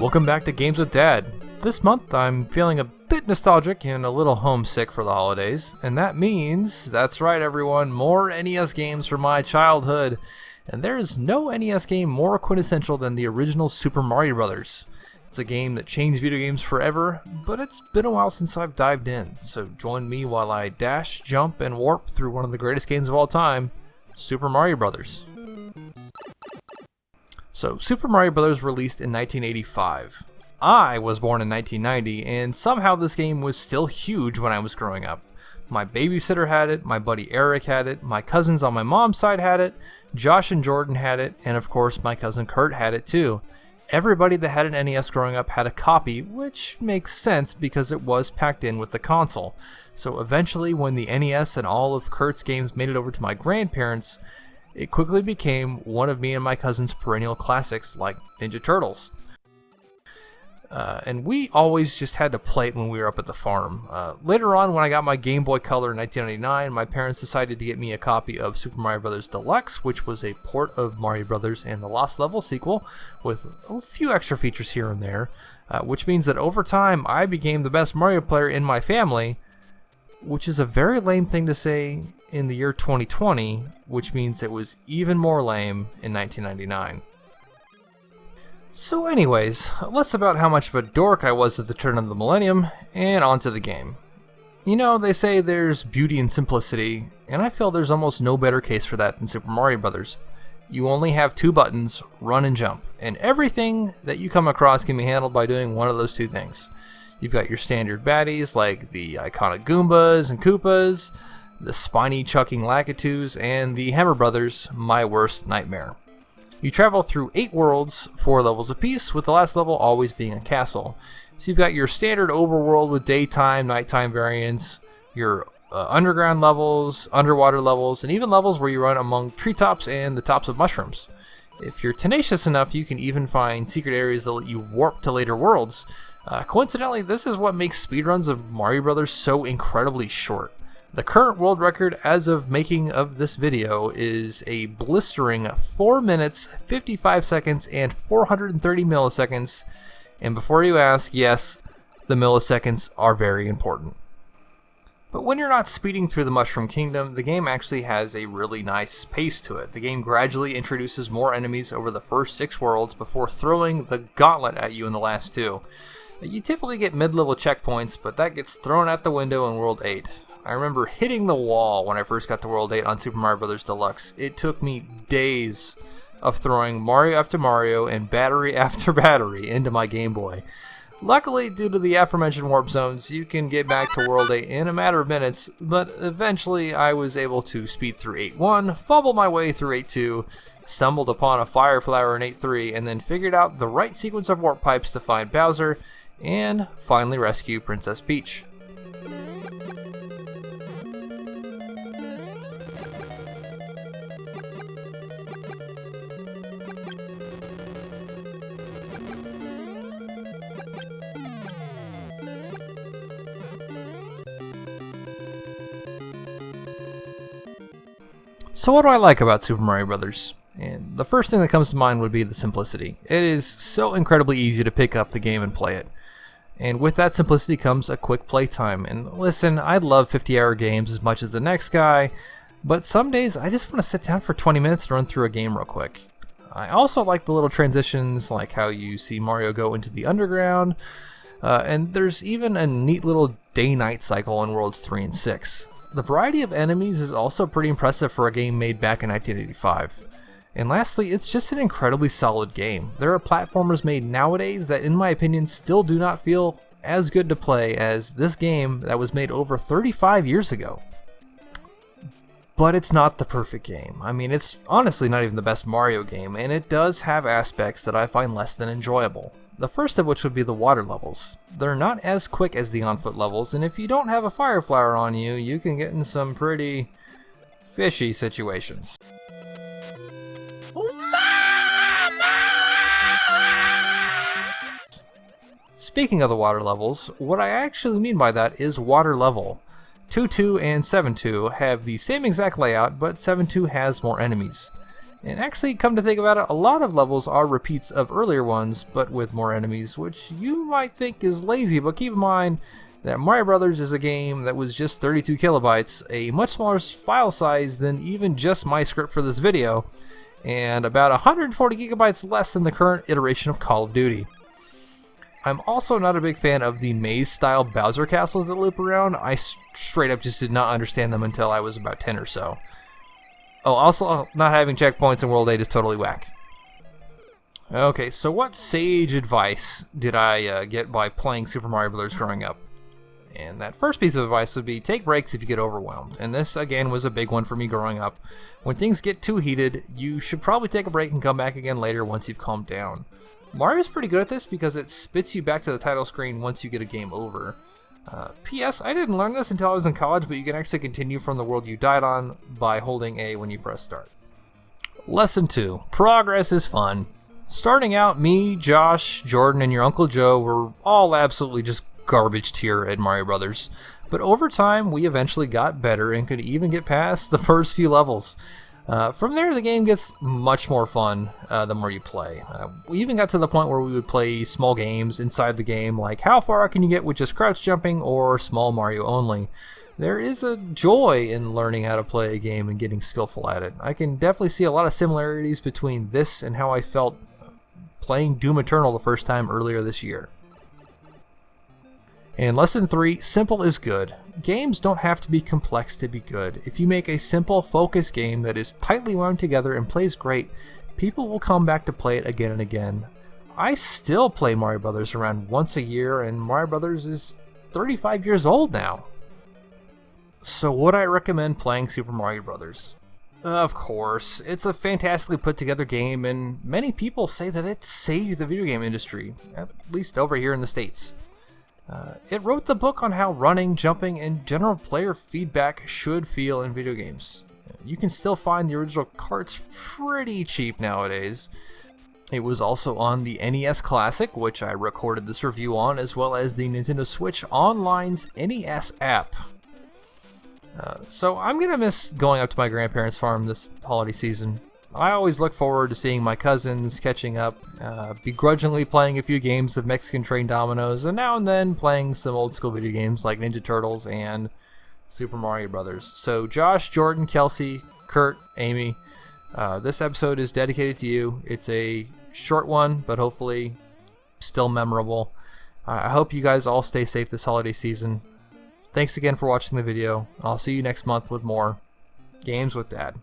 Welcome back to Games with Dad. This month I'm feeling a bit nostalgic and a little homesick for the holidays, and that means, that's right everyone, more NES games from my childhood. And there is no NES game more quintessential than the original Super Mario Bros. It's a game that changed video games forever, but it's been a while since I've dived in, so join me while I dash, jump, and warp through one of the greatest games of all time, Super Mario Bros. So, Super Mario Bros. Released in 1985. I was born in 1990, and somehow this game was still huge when I was growing up. My babysitter had it, my buddy Eric had it, my cousins on my mom's side had it, Josh and Jordan had it, and of course my cousin Kurt had it too. Everybody that had an NES growing up had a copy, which makes sense because it was packed in with the console. So eventually when the NES and all of Kurt's games made it over to my grandparents, it quickly became one of me and my cousin's perennial classics like Ninja Turtles. And we always just had to play it when we were up at the farm. Later on, when I got my Game Boy Color in 1999, my parents decided to get me a copy of Super Mario Bros. Deluxe, which was a port of Mario Bros. And the Lost Level sequel, with a few extra features here and there, which means that over time, I became the best Mario player in my family, which is a very lame thing to say in the year 2020, which means it was even more lame in 1999. So anyways, less about how much of a dork I was at the turn of the millennium, and onto the game. You know, they say there's beauty in simplicity, and I feel there's almost no better case for that than Super Mario Bros. You only have two buttons, run and jump, and everything that you come across can be handled by doing one of those two things. You've got your standard baddies like the iconic Goombas and Koopas, the spiny chucking Lakitus, and the Hammer Brothers, my worst nightmare. You travel through 8 worlds, 4 levels apiece, with the last level always being a castle. So you've got your standard overworld with daytime, nighttime variants, your underground levels, underwater levels, and even levels where you run among treetops and the tops of mushrooms. If you're tenacious enough, you can even find secret areas that let you warp to later worlds. Coincidentally, this is what makes speedruns of Mario Bros. So incredibly short. The current world record as of making of this video is a blistering 4 minutes, 55 seconds, and 430 milliseconds. And before you ask, yes, the milliseconds are very important. But when you're not speeding through the Mushroom Kingdom, the game actually has a really nice pace to it. The game gradually introduces more enemies over the first 6 worlds before throwing the gauntlet at you in the last 2. You typically get mid-level checkpoints, but that gets thrown out the window in World 8. I remember hitting the wall when I first got to World 8 on Super Mario Bros. Deluxe. It took me days of throwing Mario after Mario and battery after battery into my Game Boy. Luckily, due to the aforementioned warp zones, you can get back to World 8 in a matter of minutes, but eventually I was able to speed through 8.1, fumble my way through 8.2, stumbled upon a fire flower in 8.3, and then figured out the right sequence of warp pipes to find Bowser, and finally rescue Princess Peach. So what do I like about Super Mario Bros.? And the first thing that comes to mind would be the simplicity. It is so incredibly easy to pick up the game and play it. And with that simplicity comes a quick play time. And listen, I love 50-hour games as much as the next guy, but some days I just want to sit down for 20 minutes to run through a game real quick. I also like the little transitions, like how you see Mario go into the underground, and there's even a neat little day-night cycle in Worlds 3 and 6. The variety of enemies is also pretty impressive for a game made back in 1985. And lastly, it's just an incredibly solid game. There are platformers made nowadays that, in my opinion, still do not feel as good to play as this game that was made over 35 years ago. But it's not the perfect game. I mean, it's honestly not even the best Mario game, and it does have aspects that I find less than enjoyable. The first of which would be the water levels. They're not as quick as the on-foot levels, and if you don't have a fire flower on you, you can get in some pretty fishy situations. Speaking of the water levels, what I actually mean by that is water level. 2.2 and 7.2 have the same exact layout, but 7.2 has more enemies. And actually, come to think about it, a lot of levels are repeats of earlier ones, but with more enemies, which you might think is lazy, but keep in mind that Mario Brothers is a game that was just 32 kilobytes, a much smaller file size than even just my script for this video, and about 140 gigabytes less than the current iteration of Call of Duty. I'm also not a big fan of the maze-style Bowser castles that loop around. I straight up just did not understand them until I was about 10 or so. Oh, also, not having checkpoints in World 8 is totally whack. Okay, so what sage advice did I get by playing Super Mario Bros. Growing up? And that first piece of advice would be take breaks if you get overwhelmed. And this, again, was a big one for me growing up. When things get too heated, you should probably take a break and come back again later once you've calmed down. Mario's pretty good at this because it spits you back to the title screen once you get a game over. P.S. I didn't learn this until I was in college, but you can actually continue from the world you died on by holding A when you press start. Lesson 2. Progress is fun. Starting out, me, Josh, Jordan, and your Uncle Joe were all absolutely just garbage tier at Mario Brothers. But over time, we eventually got better and could even get past the first few levels. From there, the game gets much more fun the more you play. We even got to the point where we would play small games inside the game, like how far can you get with just crouch jumping or small Mario only. There is a joy in learning how to play a game and getting skillful at it. I can definitely see a lot of similarities between this and how I felt playing Doom Eternal the first time earlier this year. And lesson 3, simple is good. Games don't have to be complex to be good. If you make a simple, focused game that is tightly wound together and plays great, people will come back to play it again and again. I still play Mario Brothers around once a year, and Mario Brothers is 35 years old now. So would I recommend playing Super Mario Brothers? Of course, it's a fantastically put together game, and many people say that it saved the video game industry, at least over here in the States. It wrote the book on how running, jumping, and general player feedback should feel in video games. You can still find the original carts pretty cheap nowadays. It was also on the NES Classic, which I recorded this review on, as well as the Nintendo Switch Online's NES app. So I'm gonna miss going up to my grandparents' farm this holiday season. I always look forward to seeing my cousins, catching up, begrudgingly playing a few games of Mexican Train Dominoes, and now and then playing some old school video games like Ninja Turtles and Super Mario Brothers. So Josh, Jordan, Kelsey, Kurt, Amy, this episode is dedicated to you. It's a short one, but hopefully still memorable. I hope you guys all stay safe this holiday season. Thanks again for watching the video. I'll see you next month with more Games with Dad.